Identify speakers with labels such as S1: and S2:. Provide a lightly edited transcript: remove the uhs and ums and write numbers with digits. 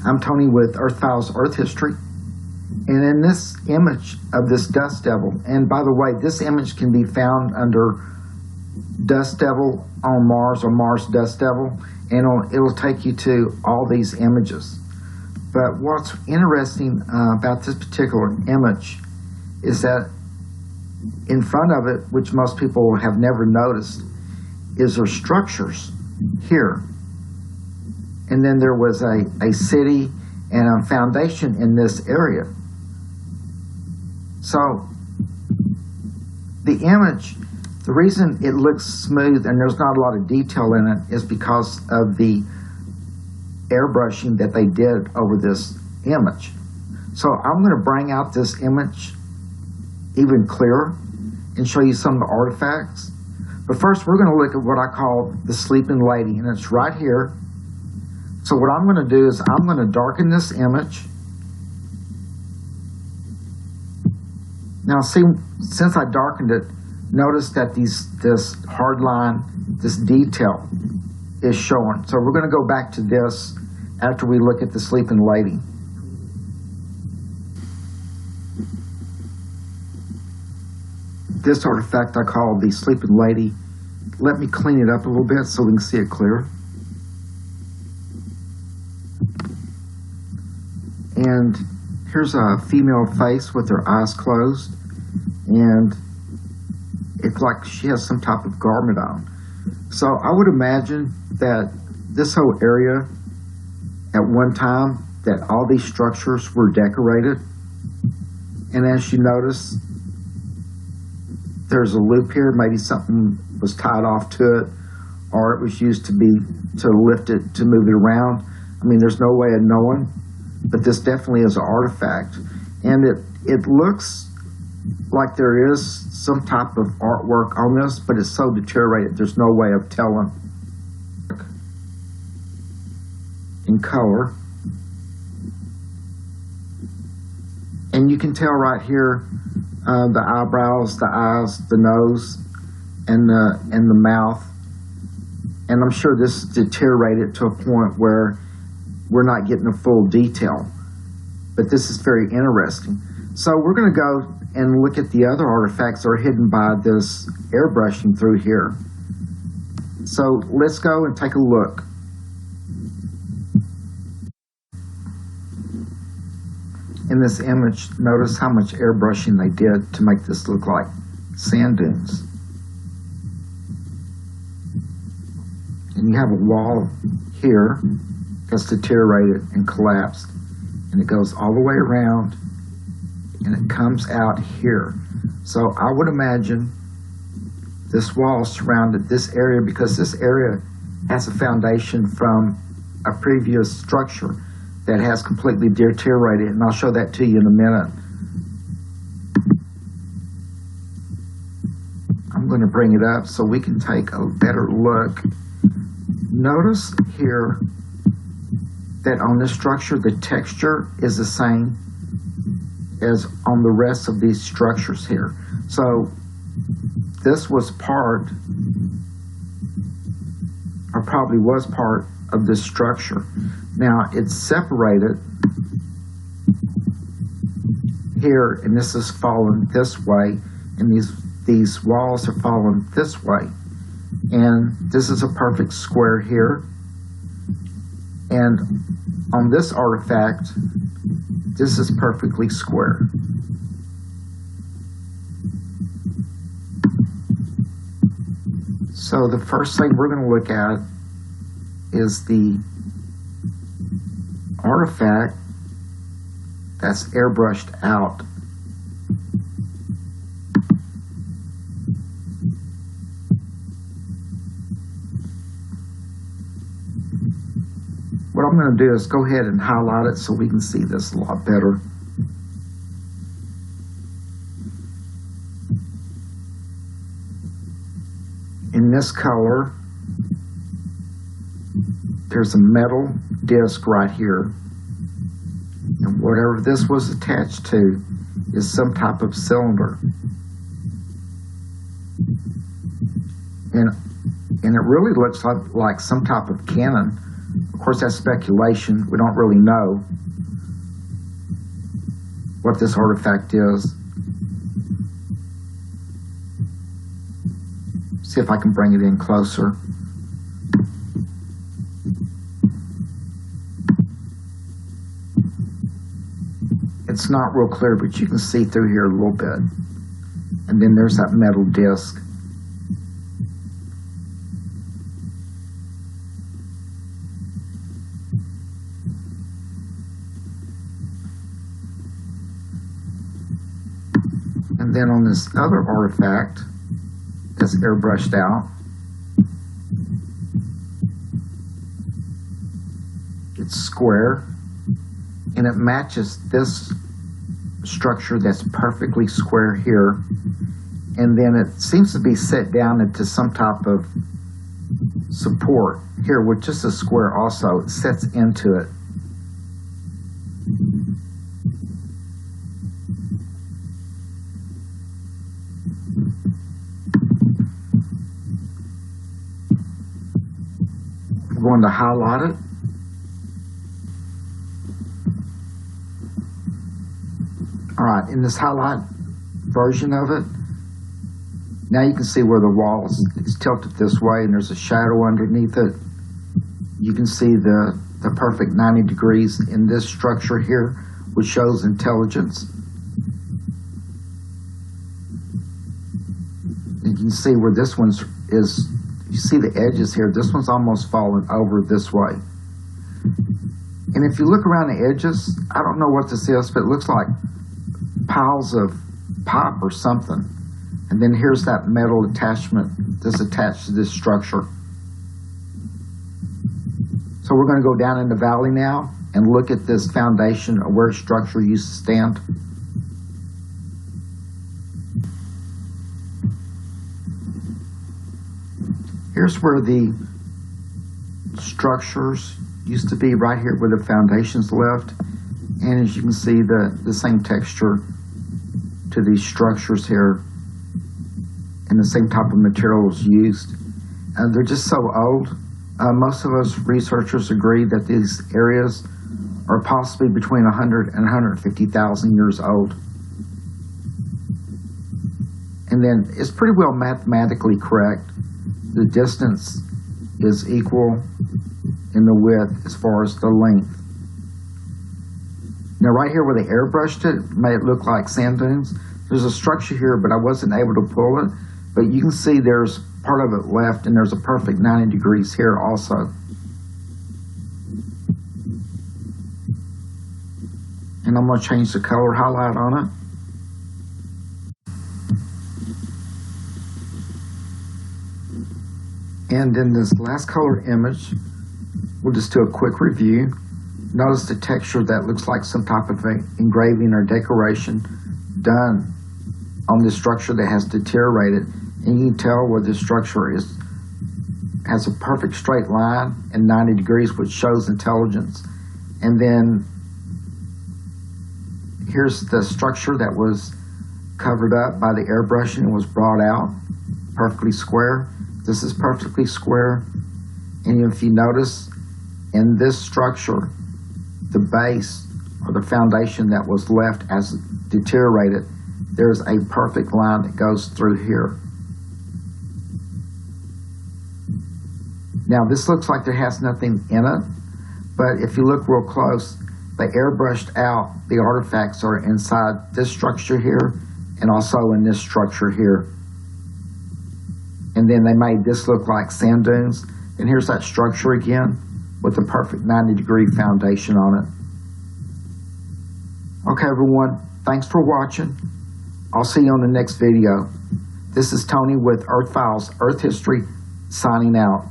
S1: I'm Tony with Earth Files Earth History. And in this image of this dust devil, and by the way, this image can be found under Dust Devil on Mars or Mars Dust Devil, and it'll take you to all these images. But what's interesting about this particular image is that in front of it, which most people have never noticed, is there structures here. And then there was a city and a foundation in this area. So the image, the reason it looks smooth and there's not a lot of detail in it is because of the airbrushing that they did over this image. So I'm going to bring out this image even clearer and show you some of the artifacts. But first we're going to look at what I call the sleeping lady, and it's right here. So what I'm going to do is I'm going to darken this image. Now see, since I darkened it, notice that this hard line, this detail is showing. So we're going to go back to this after we look at the sleeping lady. This artifact I call the sleeping lady. Let me clean it up a little bit so we can see it clear. And here's a female face with her eyes closed, and it's like she has some type of garment on. So I would imagine that this whole area at one time, that all these structures were decorated. And as you notice, there's a loop here. Maybe something was tied off to it, or it was used to lift it, to move it around. I mean, there's no way of knowing, but this definitely is an artifact. And it looks like there is some type of artwork on this, but it's so deteriorated, there's no way of telling. In color. And you can tell right here the eyebrows, the eyes, the nose, and the mouth. And I'm sure this deteriorated to a point where we're not getting a full detail. But this is very interesting. So we're going to go and look at the other artifacts that are hidden by this airbrushing through here. So let's go and take a look. In this image, notice how much airbrushing they did to make this look like sand dunes. And you have a wall here that's deteriorated and collapsed, and it goes all the way around and it comes out here. So I would imagine this wall surrounded this area because this area has a foundation from a previous structure that has completely deteriorated, and I'll show that to you in a minute. I'm going to bring it up so we can take a better look. Notice here that on this structure, the texture is the same as on the rest of these structures here. So this was part, or probably was part of this structure. Now it's separated here, and this is fallen this way, and these walls are fallen this way. And this is a perfect square here. And on this artifact, this is perfectly square. So the first thing we're going to look at is the artifact that's airbrushed out. What I'm going to do is go ahead and highlight it so we can see this a lot better. In this color, there's a metal disc right here, and whatever this was attached to is some type of cylinder. And it really looks like some type of cannon. Of course, that's speculation. We don't really know what this artifact is. See if I can bring it in closer. It's not real clear, but you can see through here a little bit. And then there's that metal disc. And then on this other artifact that's airbrushed out, it's square, and it matches this structure that's perfectly square here, and then it seems to be set down into some type of support here with just a square also. It sets into it. I'm going to highlight it. All right, in this highlight version of it, now you can see where the wall is tilted this way and there's a shadow underneath it. You can see the perfect 90 degrees in this structure here, which shows intelligence. You can see where this one is, you see the edges here, this one's almost fallen over this way. And if you look around the edges, I don't know what this is, but it looks like piles of pipe or something. And then here's that metal attachment that's attached to this structure. So we're going to go down in the valley now and look at this foundation of where structure used to stand. Here's where the structures used to be, right here where the foundations left. And as you can see, the same texture to these structures here and the same type of materials used. They're just so old. Most of us researchers agree that these areas are possibly between 100 and 150,000 years old. And then it's pretty well mathematically correct. The distance is equal in the width as far as the length. Now right here where they airbrushed it, made it look like sand dunes. There's a structure here, but I wasn't able to pull it. But you can see there's part of it left, and there's a perfect 90 degrees here also. And I'm going to change the color highlight on it. And in this last color image, we'll just do a quick review. Notice the texture that looks like some type of engraving or decoration done on this structure that has deteriorated. And you can tell where this structure has a perfect straight line and 90 degrees, which shows intelligence. And then here's the structure that was covered up by the airbrushing and was brought out perfectly square. This is perfectly square. And if you notice in this structure, the base or the foundation that was left as deteriorated, there's a perfect line that goes through here. Now this looks like there has nothing in it, but if you look real close, they airbrushed out the artifacts are inside this structure here and also in this structure here. And then they made this look like sand dunes. And here's that structure again with the perfect 90-degree foundation on it. Okay, everyone, thanks for watching. I'll see you on the next video. This is Tony with Earth Files, Earth History, signing out.